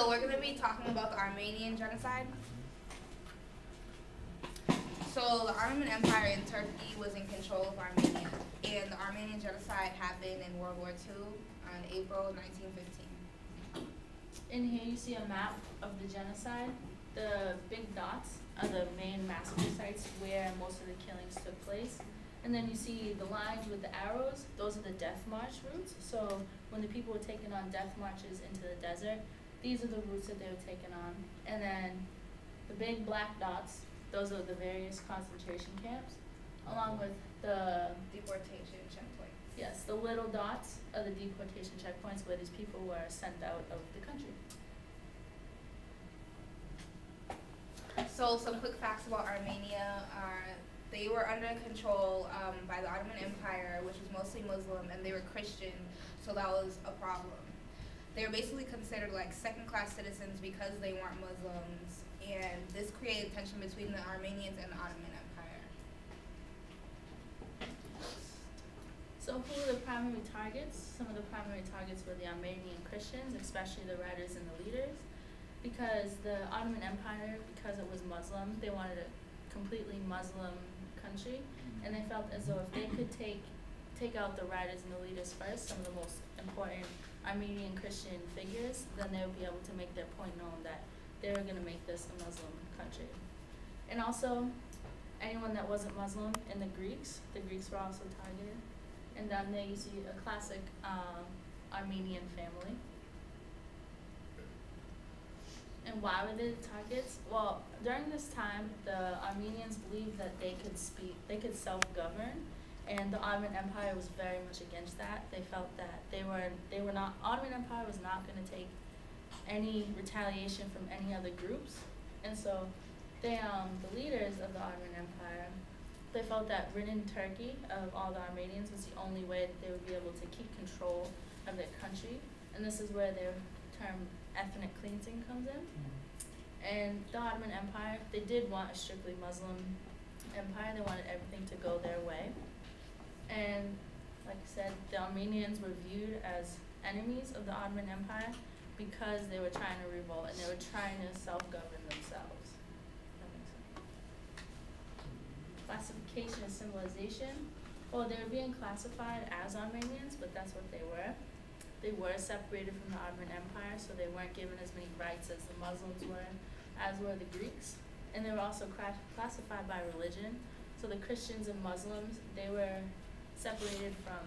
So we're going to be talking about the Armenian Genocide. So the Ottoman Empire in Turkey was in control of Armenia, and the Armenian Genocide happened in World War II on April 1915. In here you see a map of the genocide. The big dots are the main massacre sites where most of the killings took place. And then you see the lines with the arrows, those are the death march routes. So when the people were taken on death marches into the desert, these are the routes that they were taken on. And then the big black dots, those are the various concentration camps, along with the Deportation checkpoint. yes, the little dots are the deportation checkpoints where these people were sent out of the country. So some quick facts about Armenia are they were under control by the Ottoman Empire, which was mostly Muslim, and they were Christian, so that was a problem. They were basically considered like second-class citizens because they weren't Muslims, and this created tension between the Armenians and the Ottoman Empire. So who were the primary targets? Some of the primary targets were the Armenian Christians, especially the writers and the leaders, because the Ottoman Empire, because it was Muslim, they wanted a completely Muslim country, and they felt as though if they could take out the writers and the leaders first, some of the most important Armenian Christian figures, then they would be able to make their point known that they were going to make this a Muslim country. And also, anyone that wasn't Muslim, and the Greeks were also targeted. And down there you see a classic Armenian family. And why were they the targets? Well, during this time, the Armenians believed that they could self-govern, and the Ottoman Empire was very much against that. They felt that Ottoman Empire was not going to take any retaliation from any other groups, and so the leaders of the Ottoman Empire, they felt that rid in Turkey of all the Armenians was the only way that they would be able to keep control of their country, and this is where their term ethnic cleansing comes in. And the Ottoman Empire, they did want a strictly Muslim empire. They wanted everything to go their way. And like I said, the Armenians were viewed as enemies of the Ottoman Empire because they were trying to revolt and they were trying to self-govern themselves. That makes sense. Classification and symbolization. Well, they were being classified as Armenians, but that's what they were. They were separated from the Ottoman Empire, so they weren't given as many rights as the Muslims were, as were the Greeks. And they were also classified by religion. So the Christians and Muslims, they were separated from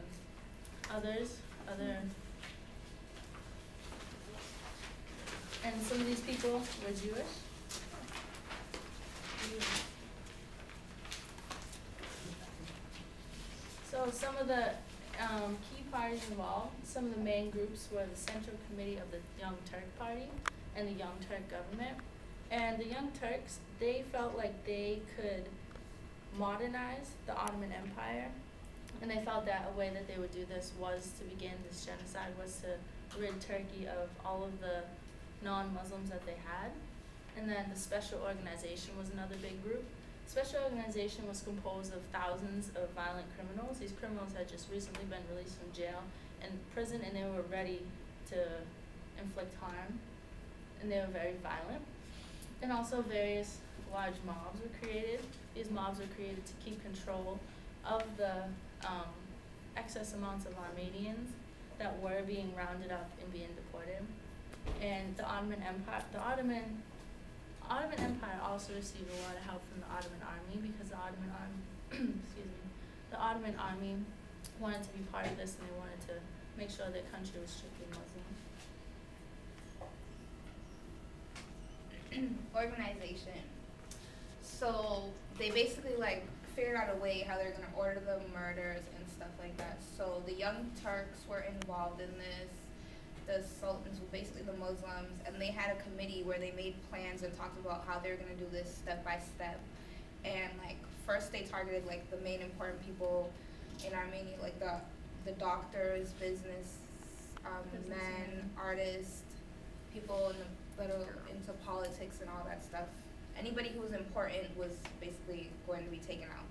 and some of these people were Jewish. So some of the key parties involved, some of the main groups were the Central Committee of the Young Turk Party and the Young Turk government. And the Young Turks, they felt like they could modernize the Ottoman Empire, and they felt that a way that they would do this was to begin this genocide, was to rid Turkey of all of the non-Muslims that they had. And then the Special Organization was another big group. Special Organization was composed of thousands of violent criminals. These criminals had just recently been released from jail and prison, and they were ready to inflict harm, and they were very violent. And also various large mobs were created. These mobs were created to keep control of the excess amounts of Armenians that were being rounded up and being deported. And the Ottoman Empire, Ottoman Empire also received a lot of help from the Ottoman Army because the Ottoman Army, the Ottoman Army wanted to be part of this, and they wanted to make sure their country was strictly Muslim. Organization. So they basically like figured out a way how they're gonna order the murders and stuff like that. So the Young Turks were involved in this. The Sultans were basically the Muslims, and they had a committee where they made plans and talked about how they were gonna do this step by step. And like first they targeted like the main important people in Armenia, like the doctors, business men, artists, people that are into politics and all that stuff. Anybody who was important was basically going to be taken out.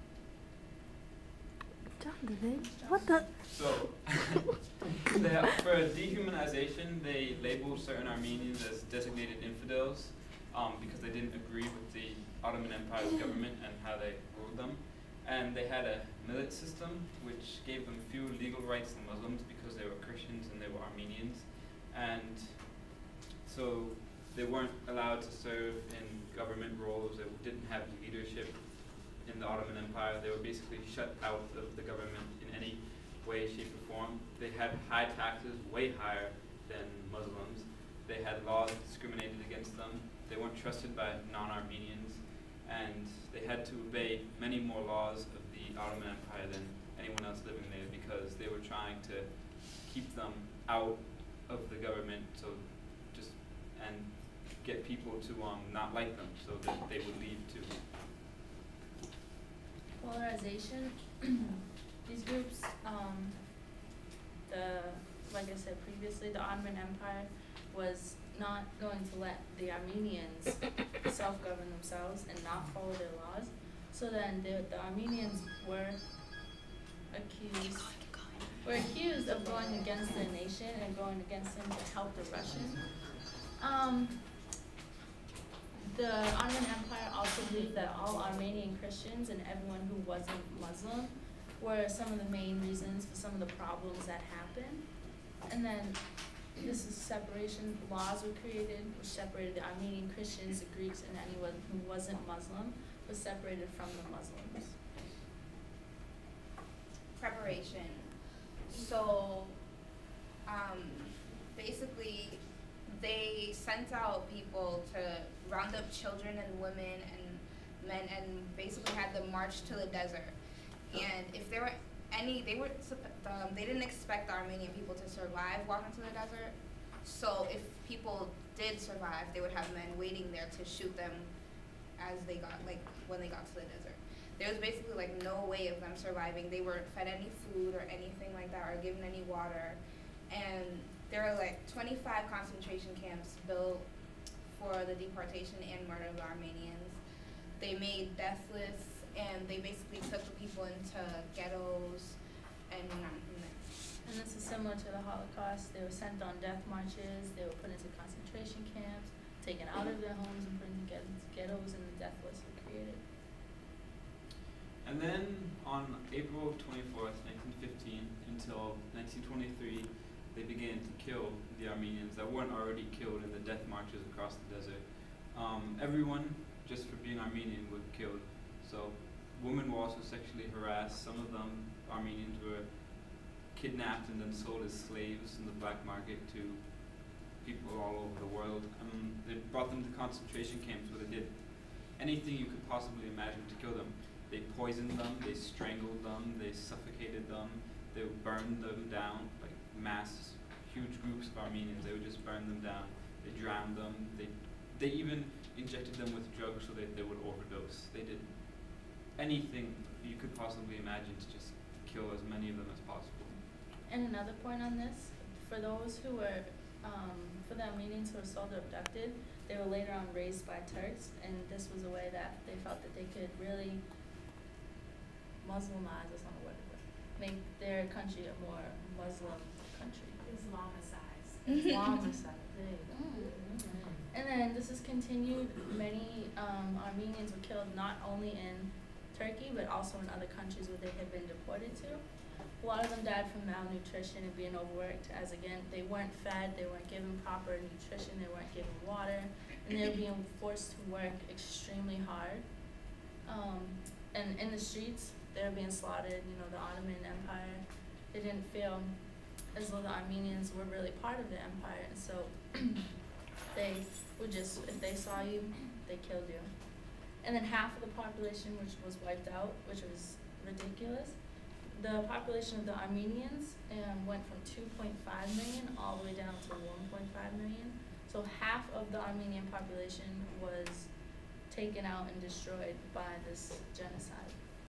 What the? So, for dehumanization, they labeled certain Armenians as designated infidels because they didn't agree with the Ottoman Empire's government and how they ruled them. And they had a millet system which gave them few legal rights than Muslims because they were Christians and they were Armenians. And so they weren't allowed to serve in government roles. They didn't have leadership in the Ottoman Empire. They were basically shut out of the government in any way, shape, or form. They had high taxes, way higher than Muslims. They had laws that discriminated against them. They weren't trusted by non-Armenians. And they had to obey many more laws of the Ottoman Empire than anyone else living there because they were trying to keep them out of the government, and get people to not like them so that they would leave too. Polarization. These groups, like I said previously, the Ottoman Empire was not going to let the Armenians self-govern themselves and not follow their laws. So then the Armenians were accused of going against their nation and going against them to help the Russians. The Ottoman Empire also believed that all Armenian Christians and everyone who wasn't Muslim were some of the main reasons for some of the problems that happened. And then this is separation. Laws were created which separated the Armenian Christians, the Greeks, and anyone who wasn't Muslim was separated from the Muslims. Preparation. So, basically, they sent out people to round up children and women and men, and basically had them march to the desert. And if there were any, they didn't expect the Armenian people to survive walking to the desert. So if people did survive, they would have men waiting there to shoot them as they got, when they got to the desert. There was basically no way of them surviving. They weren't fed any food or anything like that, or given any water. And there were 25 concentration camps built for the deportation and murder of the Armenians. They made death lists, and they basically took the people into ghettos and went on from there. And this is similar to the Holocaust. They were sent on death marches, they were put into concentration camps, taken out of their homes and put into ghettos, and the death lists were created. And then on April 24th, 1915 until 1923, they began to kill the Armenians that weren't already killed in the death marches across the desert. Everyone, just for being Armenian, was killed. So women were also sexually harassed. Some of them, Armenians, were kidnapped and then sold as slaves in the black market to people all over the world. They brought them to concentration camps where they did anything you could possibly imagine to kill them. They poisoned them, they strangled them, they suffocated them, they burned them down, mass, huge groups of Armenians. They would just burn them down, they drowned them, they even injected them with drugs so that they would overdose. They did anything you could possibly imagine to just kill as many of them as possible. And another point on this, for those who were, for the Armenians who were sold or abducted, they were later on raised by Turks, and this was a way that they felt that they could really Muslimize, that's not a word, make their country a more Muslim country. Islamicized. There you go. And then this is continued. Many Armenians were killed not only in Turkey, but also in other countries where they had been deported to. A lot of them died from malnutrition and being overworked, as again, they weren't fed, they weren't given proper nutrition, they weren't given water, and they were being forced to work extremely hard. And in the streets, they were being slaughtered. The Ottoman Empire, they didn't feel as though the Armenians were really part of the empire, and so they would just, if they saw you, they killed you. And then half of the population which was wiped out, which was ridiculous. The population of the Armenians went from 2.5 million all the way down to 1.5 million. So half of the Armenian population was taken out and destroyed by this genocide.